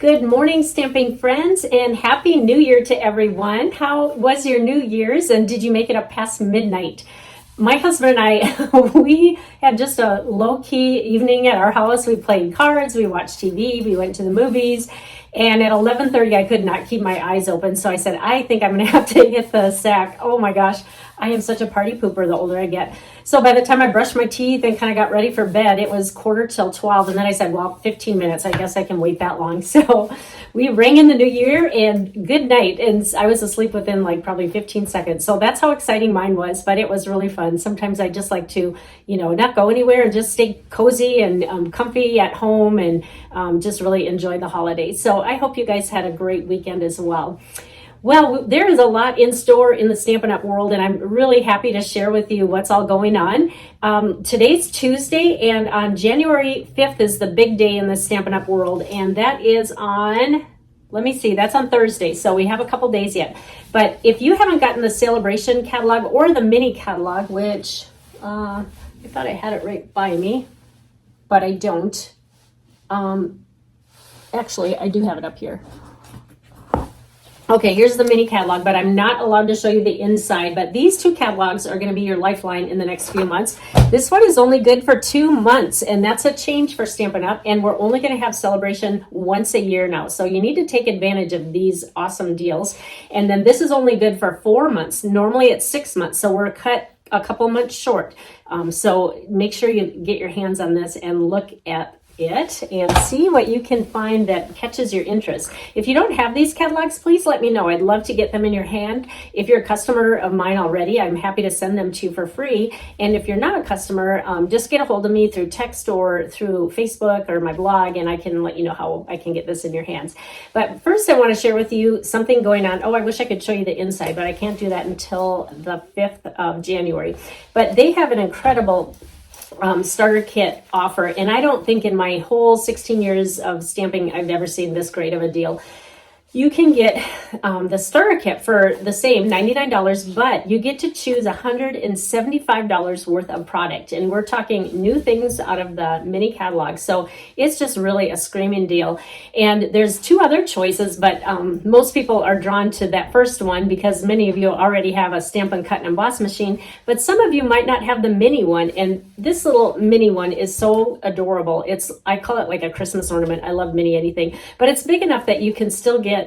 Good morning, stamping friends, and Happy New Year to everyone. How was your New Year's, and did you make it up past midnight? My husband and I, we had just a low-key evening at our house. We played cards, we watched TV, we went to the movies, and at 11:30, I could not keep my eyes open, so I said, I think I'm going to have to hit the sack. Oh my gosh, I am such a party pooper the older I get. So by the time I brushed my teeth and kind of got ready for bed, it was 11:45, and then I said, well, 15 minutes, I guess I can wait that long. So we rang in the new year, and good night, and I was asleep within like probably 15 seconds. So that's how exciting mine was, but it was really fun. Sometimes I just like to, not go anywhere and just stay cozy and comfy at home and just really enjoy the holidays. So I hope you guys had a great weekend as well. Well, there is a lot in store in the Stampin' Up! World, and I'm really happy to share with you what's all going on. Today's Tuesday, and on January 5th is the big day in the Stampin' Up! World, and that is on, let me see, that's on Thursday, so we have a couple days yet. But if you haven't gotten the Celebration catalog or the mini catalog, which I thought I had it right by me, but I don't. Actually, I do have it up here. Okay, here's the mini catalog, but I'm not allowed to show you the inside, but these two catalogs are going to be your lifeline in the next few months. This one is only good for 2 months, and that's a change for Stampin' Up!, and we're only going to have Celebration once a year now, so you need to take advantage of these awesome deals. And then this is only good for 4 months. Normally it's 6 months, so we're cut a couple months short. So make sure you get your hands on this and look at it and see what you can find that catches your interest. If you don't have these catalogs, please let me know. I'd love to get them in your hand. If you're a customer of mine already, I'm happy to send them to you for free. And if you're not a customer, just get a hold of me through text or through Facebook or my blog, and I can let you know how I can get this in your hands. But first, I want to share with you something going on. Oh, I wish I could show you the inside, but I can't do that until the 5th of January. But they have an incredible starter kit offer, and I don't think in my whole 16 years of stamping I've ever seen this great of a deal. You can get the starter kit for the same $99, but you get to choose $175 worth of product, and we're talking new things out of the mini catalog. So it's just really a screaming deal. And there's 2 other choices, but most people are drawn to that first one because many of you already have a Stampin' Cut and Emboss machine, but some of you might not have the mini one, and this little mini one is so adorable. I call it like a Christmas ornament. I love mini anything, but it's big enough that you can still get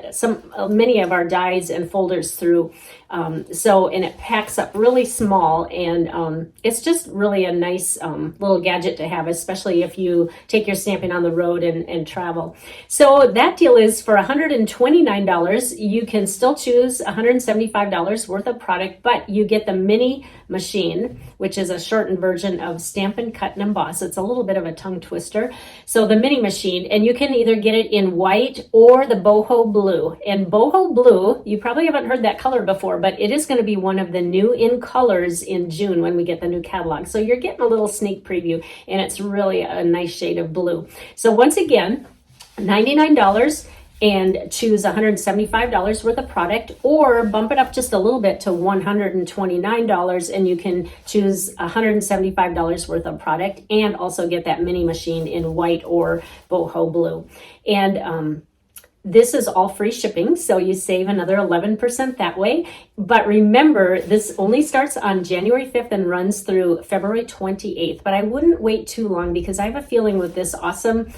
many of our dies and folders through. And it packs up really small, and it's just really a nice little gadget to have, especially if you take your stamping on the road and travel. So that deal is for $129. You can still choose $175 worth of product, but you get the mini machine, which is a shortened version of Stampin' Cut and Emboss. It's a little bit of a tongue twister. So the mini machine, and you can either get it in white or the boho blue. And boho blue, you probably haven't heard that color before, but it is going to be one of the new in colors in June when we get the new catalog. So you're getting a little sneak preview, and it's really a nice shade of blue. So once again, $99 and choose $175 worth of product, or bump it up just a little bit to $129, and you can choose $175 worth of product and also get that mini machine in white or boho blue. And this is all free shipping, so you save another 11% that way. But remember, this only starts on January 5th and runs through February 28th. But I wouldn't wait too long, because I have a feeling with this awesome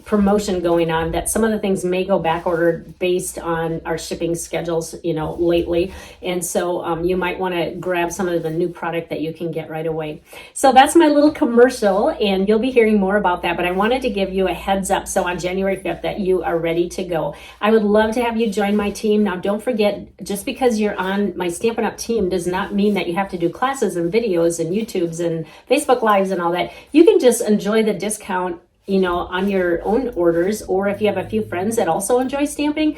promotion going on that some of the things may go back ordered based on our shipping schedules, lately. And so you might want to grab some of the new product that you can get right away. So that's my little commercial, and you'll be hearing more about that, but I wanted to give you a heads up so on January 5th that you are ready to go. I would love to have you join my team. Now, don't forget, just because you're on my Stampin' Up! Team does not mean that you have to do classes and videos and YouTubes and Facebook Lives and all that. You can just enjoy the discount on your own orders, or if you have a few friends that also enjoy stamping,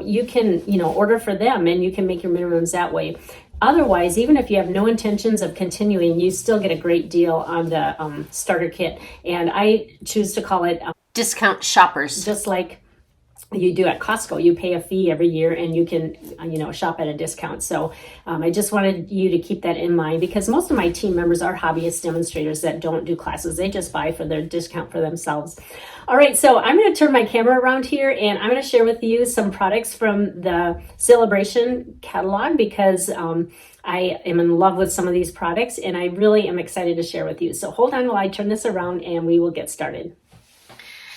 you can, order for them, and you can make your minimums that way. Otherwise, even if you have no intentions of continuing, you still get a great deal on the starter kit, and I choose to call it discount shoppers, just like you do at Costco. You pay a fee every year and you can, shop at a discount. So I just wanted you to keep that in mind, because most of my team members are hobbyist demonstrators that don't do classes. They just buy for their discount for themselves. All right, so I'm going to turn my camera around here and I'm going to share with you some products from the Bration catalog, because I am in love with some of these products and I really am excited to share with you. So hold on while I turn this around and we will get started.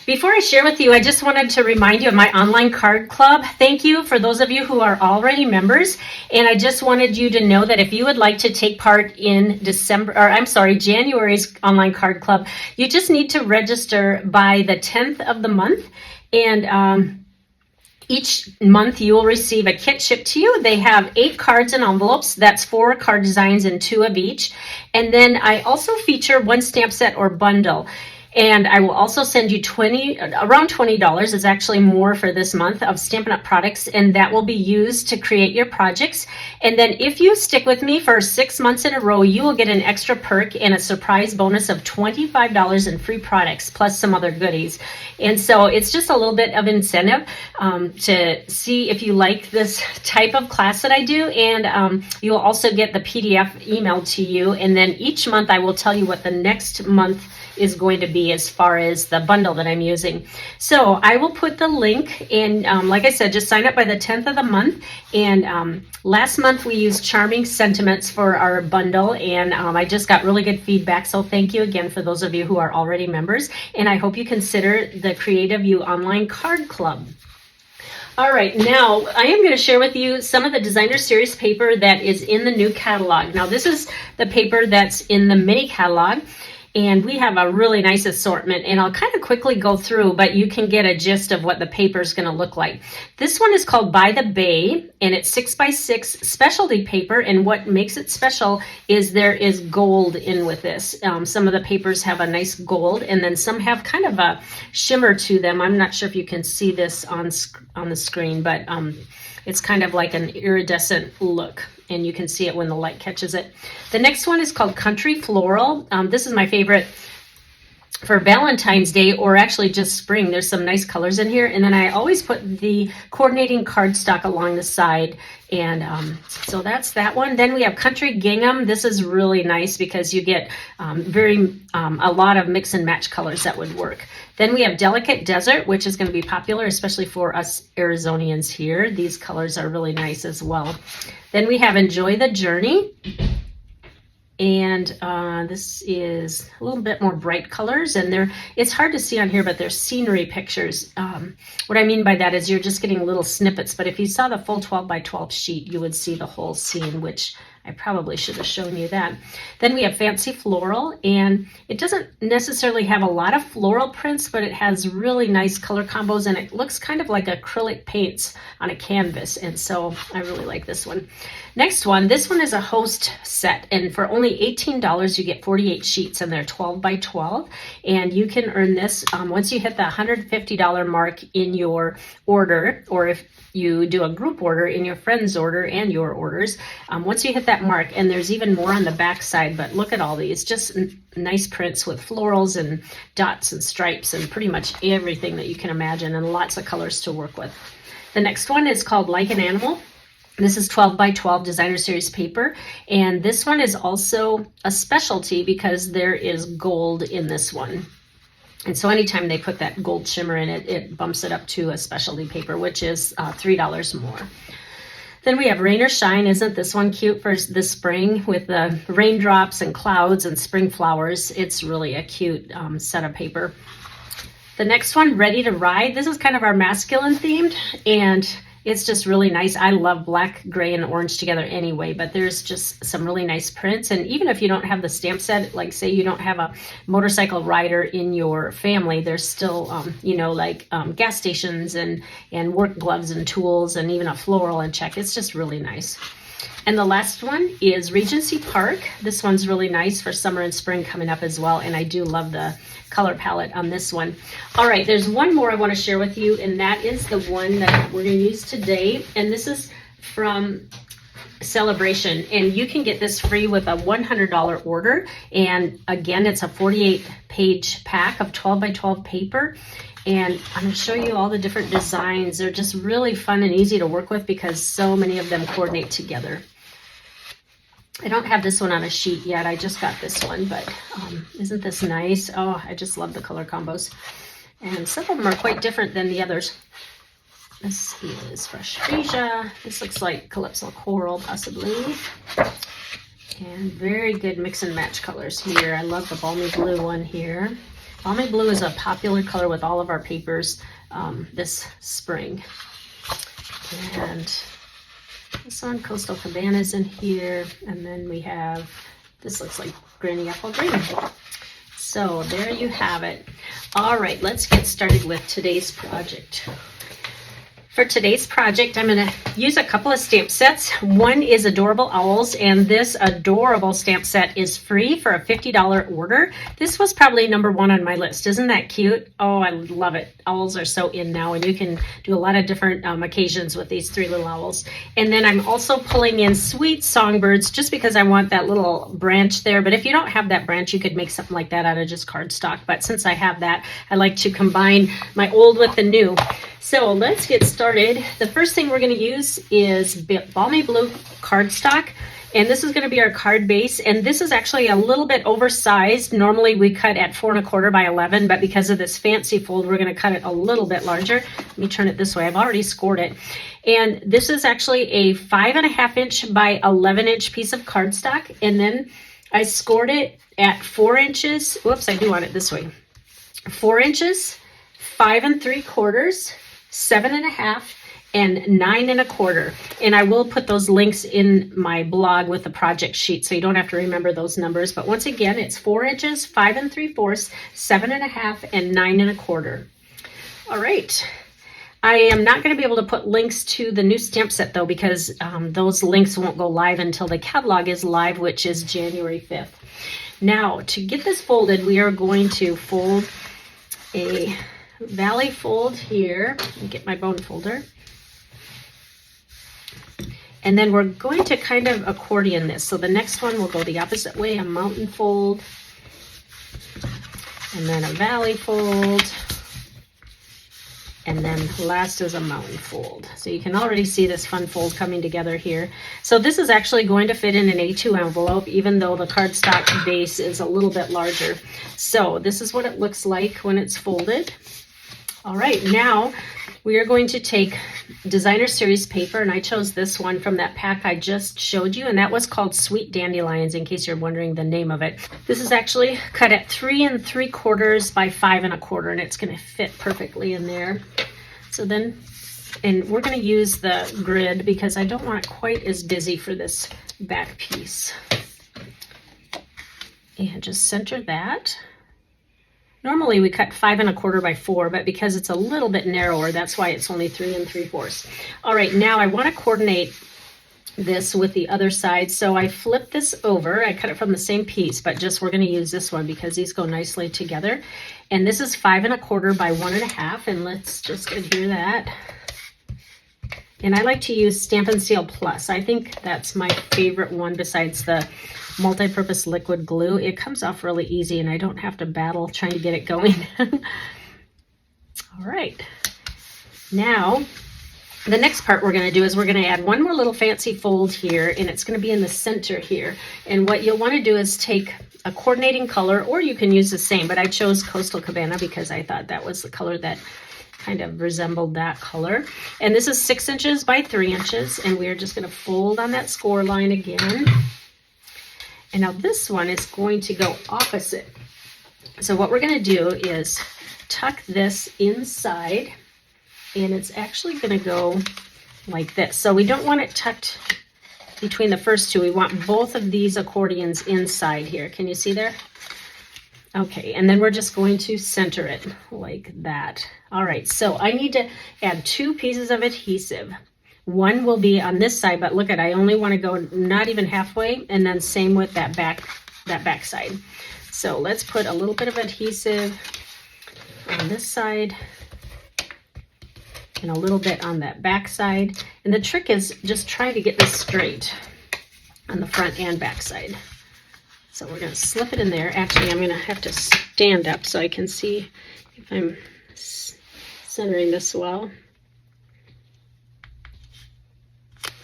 Before I share with you, I just wanted to remind you of my online card club. Thank you for those of you who are already members. And I just wanted you to know that if you would like to take part in January's online card club, you just need to register by the 10th of the month. And each month you will receive a kit shipped to you. They have 8 cards and envelopes. That's 4 card designs and 2 of each. And then I also feature 1 stamp set or bundle. And I will also send you around $20, is actually more for this month, of Stampin' Up! Products, and that will be used to create your projects. And then if you stick with me for 6 months in a row, you will get an extra perk and a surprise bonus of $25 in free products, plus some other goodies. And so it's just a little bit of incentive to see if you like this type of class that I do. And you will also get the PDF emailed to you. And then each month I will tell you what the next month is going to be as far as the bundle that I'm using. So I will put the link in, like I said, just sign up by the 10th of the month. And last month we used Charming Sentiments for our bundle, and I just got really good feedback. So thank you again for those of you who are already members. And I hope you consider the Creative You Online Card Club. All right, now I am going to share with you some of the Designer Series paper that is in the new catalog. Now this is the paper that's in the mini catalog. And we have a really nice assortment, and I'll kind of quickly go through, but you can get a gist of what the paper is going to look like. This one is called By the Bay, and it's 6x6 specialty paper, and what makes it special is there is gold in with this. Some of the papers have a nice gold, and then some have kind of a shimmer to them. I'm not sure if you can see this on the screen, but it's kind of like an iridescent look, and you can see it when the light catches it. The next one is called Country Floral. This is my favorite for Valentine's Day, or actually just spring. There's some nice colors in here. And then I always put the coordinating cardstock along the side. And so that's that one. Then we have Country Gingham. This is really nice because you get a lot of mix and match colors that would work. Then we have Delicate Desert, which is going to be popular, especially for us Arizonians here. These colors are really nice as well. Then we have Enjoy the Journey. And this is a little bit more bright colors, and it's hard to see on here, but they're scenery pictures. What I mean by that is you're just getting little snippets, but if you saw the full 12 by 12 sheet, you would see the whole scene, which I probably should have shown you that. Then we have Fancy Floral, and it doesn't necessarily have a lot of floral prints, but it has really nice color combos, and it looks kind of like acrylic paints on a canvas, and so I really like this one. Next one, this one is a host set, and for only $18 you get 48 sheets, and they're 12 by 12, and you can earn this once you hit the $150 mark in your order, or if you do a group order in your friend's order and your orders. Once you hit that mark, and there's even more on the back side, but look at all these, just nice prints with florals and dots and stripes and pretty much everything that you can imagine, and lots of colors to work with. The next one is called Like an Animal. This is 12 by 12 Designer Series paper, and this one is also a specialty because there is gold in this one. And so anytime they put that gold shimmer in it, it bumps it up to a specialty paper, which is $3 more. Then we have Rain or Shine. Isn't this one cute for this spring with the raindrops and clouds and spring flowers? It's really a cute set of paper. The next one, Ready to Ride. This is kind of our masculine themed, and it's just really nice. I love black, gray, and orange together anyway, but there's just some really nice prints. And even if you don't have the stamp set, like say you don't have a motorcycle rider in your family, there's still, gas stations and work gloves and tools and even a floral and check. It's just really nice. And the last one is Regency Park. This one's really nice for summer and spring coming up as well. And I do love the color palette on this one. All right, there's one more I want to share with you, and that is the one that we're going to use today. And this is from Bration, and you can get this free with a $100 order. And again, it's a 48-page pack of 12 by 12 paper. And I'm going to show you all the different designs. They're just really fun and easy to work with because so many of them coordinate together. I don't have this one on a sheet yet. I just got this one, but isn't this nice? Oh, I just love the color combos. And some of them are quite different than the others. This is Fresh Asia. This looks like Calypso Coral, possibly. And very good mix and match colors here. I love the Balmy Blue one here. Balmy Blue is a popular color with all of our papers this spring. And this one, Coastal Cabana's in here. And then we have, this looks like Granny Apple Green. So there you have it. All right, let's get started with today's project. For today's project, I'm going to use a couple of stamp sets. One is Adorable Owls, and this adorable stamp set is free for a $50 order. This was probably number one on my list. Isn't that cute? Oh, I love it. Owls are so in now, and you can do a lot of different occasions with these three little owls. And then I'm also pulling in Sweet Songbirds just because I want that little branch there. But if you don't have that branch, you could make something like that out of just cardstock. But since I have that, I like to combine my old with the new. So let's get started. The first thing we're going to use is Balmy Blue cardstock, and this is going to be our card base, and this is actually a little bit oversized. Normally we cut at 4 1/4 by 11, but because of this fancy fold, we're going to cut it a little bit larger. Let me turn it this way. I've already scored it. And this is actually a 5 1/2 inch by 11 inch piece of cardstock, and then I scored it at 4 inches. Whoops, I do want it this way. 4 inches, 5 3/4, 7 1/2, and 9 1/4. And I will put those links in my blog with the project sheet, so you don't have to remember those numbers. But once again, it's 4 inches, 5 3/4, 7 1/2, and 9 1/4. All right. I am not going to be able to put links to the new stamp set, though, because those links won't go live until the catalog is live, which is January 5th. Now, to get this folded, we are going to fold a valley fold here. Get my bone folder. And then we're going to kind of accordion this. So the next one will go the opposite way, a mountain fold, and then a valley fold, and then last is a mountain fold. So you can already see this fun fold coming together here. So this is actually going to fit in an A2 envelope, even though the cardstock base is a little bit larger. So this is what it looks like when it's folded. All right, now we are going to take Designer Series paper, and I chose this one from that pack I just showed you, and that was called Sweet Dandelions, in case you're wondering the name of it. This is actually cut at 3 3/4 by 5 1/4, and it's going to fit perfectly in there. So then, and we're going to use the grid because I don't want it quite as busy for this back piece. And just center that. Normally we cut 5 1/4 by 4, but because it's a little bit narrower, that's why it's only 3 3/4. All right, now I want to coordinate this with the other side. So I flip this over. I cut it from the same piece, but just we're going to use this one because these go nicely together. And this is 5 1/4 by 1 1/2, and let's just adhere that. And I like to use Stampin' Seal Plus. I think that's my favorite one besides the multi-purpose liquid glue. It comes off really easy and I don't have to battle trying to get it going. All right. Now, the next part we're going to do is we're going to add one more little fancy fold here, and it's going to be in the center here. And what you'll want to do is take a coordinating color, or you can use the same, but I chose Coastal Cabana because I thought that was the color that kind of resembled that color. And this is 6 inches by 3 inches, and we're just going to fold on that score line again. And now this one is going to go opposite. So what we're going to do is tuck this inside, and it's actually going to go like this. So we don't want it tucked between the first two. We want both of these accordions inside here. Can you see there? Okay, and then we're just going to center it like that. All right, so I need to add 2 pieces of adhesive. One will be on this side, but look at, I only want to go not even halfway, and then same with that back side. So let's put a little bit of adhesive on this side and a little bit on that back side. And the trick is just try to get this straight on the front and back side. So we're going to slip it in there. Actually, I'm going to have to stand up so I can see if I'm centering this well.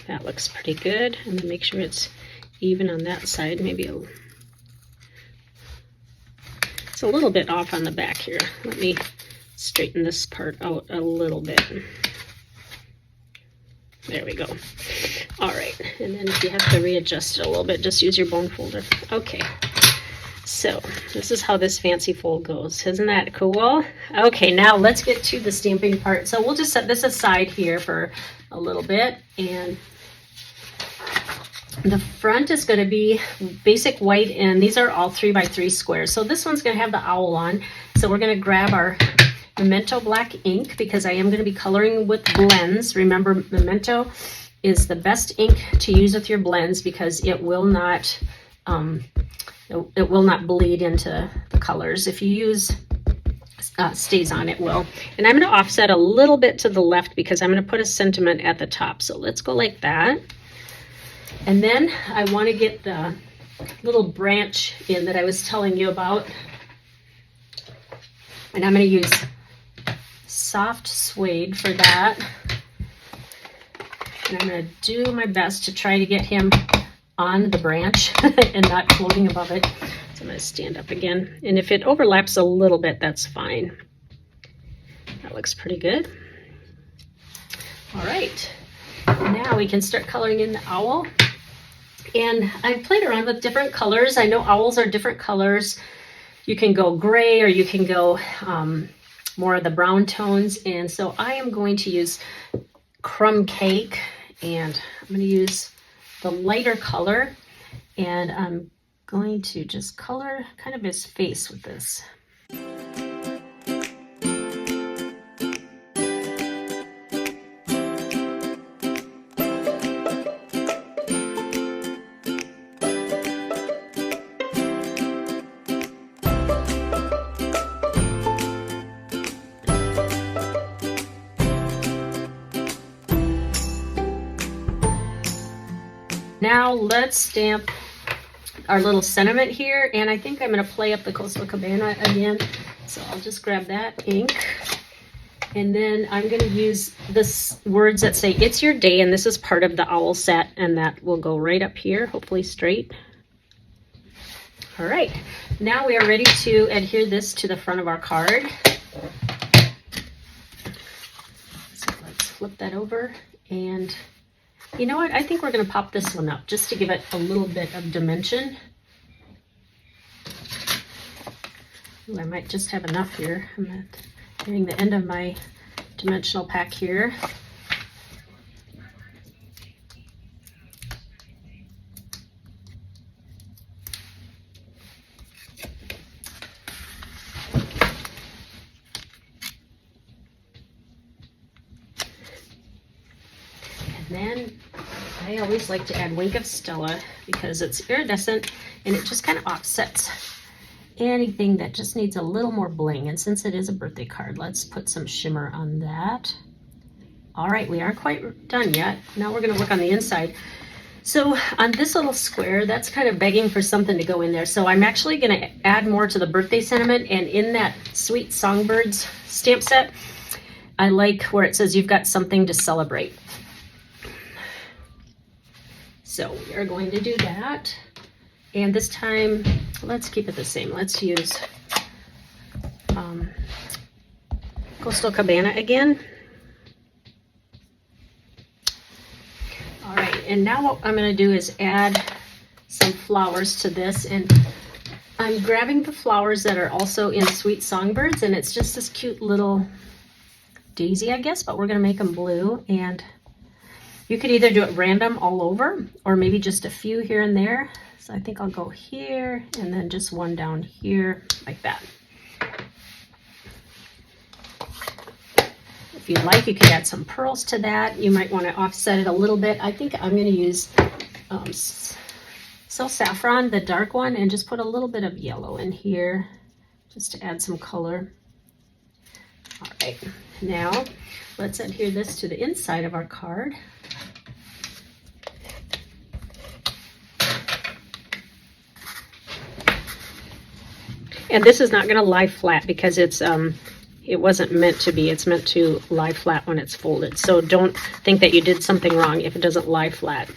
That looks pretty good. I'm gonna make sure it's even on that side. Maybe it's a little bit off on the back here. Let me straighten this part out a little bit. There we go. All right, and then if you have to readjust it a little bit, just use your bone folder. Okay, so this is how this fancy fold goes. Isn't that cool? Okay, now let's get to the stamping part. So we'll just set this aside here for a little bit, and the front is going to be basic white, and these are all 3x3 squares. So this one's going to have the owl on. So we're going to grab our Memento black ink because I am going to be coloring with blends. Remember, Memento is the best ink to use with your blends because it will not bleed into the colors. If you use Stays On, it will. And I'm going to offset a little bit to the left because I'm going to put a sentiment at the top. So let's go like that. And then I want to get the little branch in that I was telling you about. And I'm going to use soft suede for that. And I'm going to do my best to try to get him on the branch and not floating above it. So I'm going to stand up again. And if it overlaps a little bit, that's fine. That looks pretty good. All right. Now we can start coloring in the owl. And I've played around with different colors. I know owls are different colors. You can go gray or you can go more of the brown tones. And so I am going to use Crumb Cake, and I'm going to use the lighter color, and I'm going to just color kind of his face with this. Now let's stamp our little sentiment here, and I think I'm going to play up the Coastal Cabana again. So I'll just grab that ink, and then I'm going to use this words that say "It's your day," and this is part of the owl set, and that will go right up here, hopefully straight. All right, now we are ready to adhere this to the front of our card. So let's flip that over, and you know what? I think we're going to pop this one up just to give it a little bit of dimension. Ooh, I might just have enough here. I'm nearing the end of my dimensional pack here. Then I always like to add Wink of Stella because it's iridescent and it just kind of offsets anything that just needs a little more bling. And since it is a birthday card, let's put some shimmer on that. All right, we aren't quite done yet. Now we're going to look on the inside. So on this little square, that's kind of begging for something to go in there. So I'm actually going to add more to the birthday sentiment. And in that Sweet Songbirds stamp set, I like where it says you've got something to celebrate. So we are going to do that. And this time, let's keep it the same. Let's use Coastal Cabana again. All right, and now what I'm going to do is add some flowers to this. And I'm grabbing the flowers that are also in Sweet Songbirds, and it's just this cute little daisy, I guess, but we're going to make them blue. And you could either do it random all over, or maybe just a few here and there. So I think I'll go here, and then just one down here, like that. If you'd like, you could add some pearls to that. You might want to offset it a little bit. I think I'm going to use So Saffron, the dark one, and just put a little bit of yellow in here, just to add some color. All right, now let's adhere this to the inside of our card. And this is not going to lie flat because it's it wasn't meant to be. It's meant to lie flat when it's folded. So don't think that you did something wrong if it doesn't lie flat.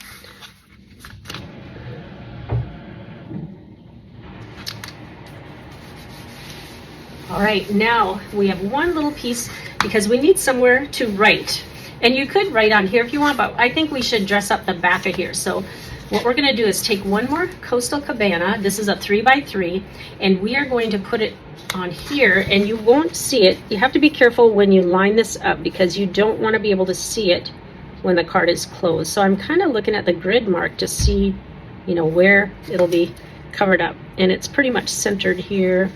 All right, now we have one little piece because we need somewhere to write. And you could write on here if you want, but I think we should dress up the back of here. So what we're gonna do is take one more Coastal Cabana. This is a 3x3, and we are going to put it on here, and you won't see it. You have to be careful when you line this up because you don't wanna be able to see it when the card is closed. So I'm kind of looking at the grid mark to see, you know, where it'll be covered up. And it's pretty much centered here.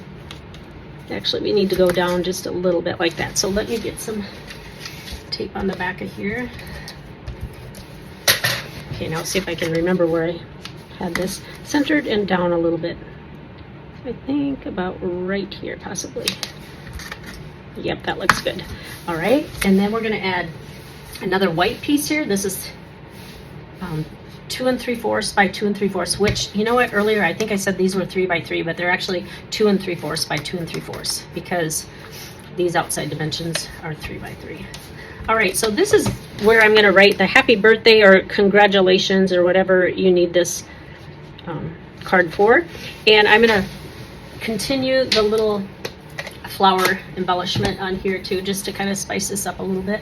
Actually, we need to go down just a little bit like that. So let me get some tape on the back of here. Okay, now see if I can remember where I had this centered and down a little bit. I think about right here, possibly. Yep, that looks good. All right, and then we're gonna add another white piece here. This is 2 3/4 by 2 3/4, which, you know what, earlier I think I said these were 3x3, but they're actually 2 3/4 by 2 3/4 because these outside dimensions are 3x3. All right, so this is where I'm gonna write the happy birthday or congratulations or whatever you need this card for. And I'm gonna continue the little flower embellishment on here too, just to kind of spice this up a little bit.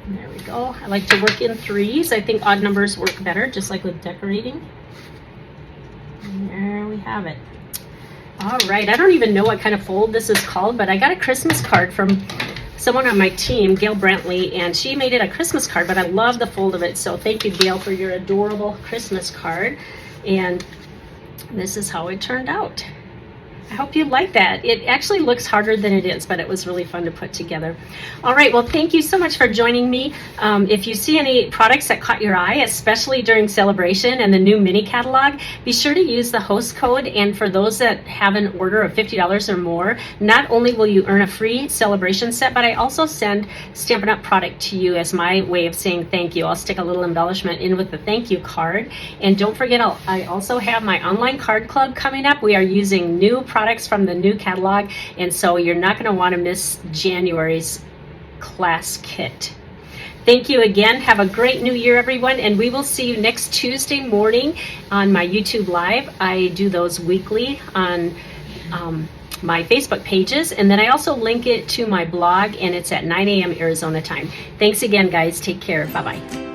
There we go. I like to work in threes. I think odd numbers work better, just like with decorating. And there we have it. All right, I don't even know what kind of fold this is called, but I got a Christmas card from someone on my team, Gail Brantley, and she made it a Christmas card, but I love the fold of it. So thank you, Gail, for your adorable Christmas card. And this is how it turned out. I hope you like that. It actually looks harder than it is, but it was really fun to put together. All right, well, thank you so much for joining me. If you see any products that caught your eye, especially during Celebration and the new mini catalog, be sure to use the host code. And for those that have an order of $50 or more, not only will you earn a free Celebration set, but I also send Stampin' Up! Product to you as my way of saying thank you. I'll stick a little embellishment in with the thank you card. And don't forget, I also have my online card club coming up. We are using new products from the new catalog, and so you're not going to want to miss January's class kit. Thank you again. Have a great new year, everyone, and we will see you next Tuesday morning on my YouTube Live. I do those weekly on my Facebook pages, and then I also link it to my blog, and it's at 9 a.m. Arizona time. Thanks again, guys. Take care. Bye-bye.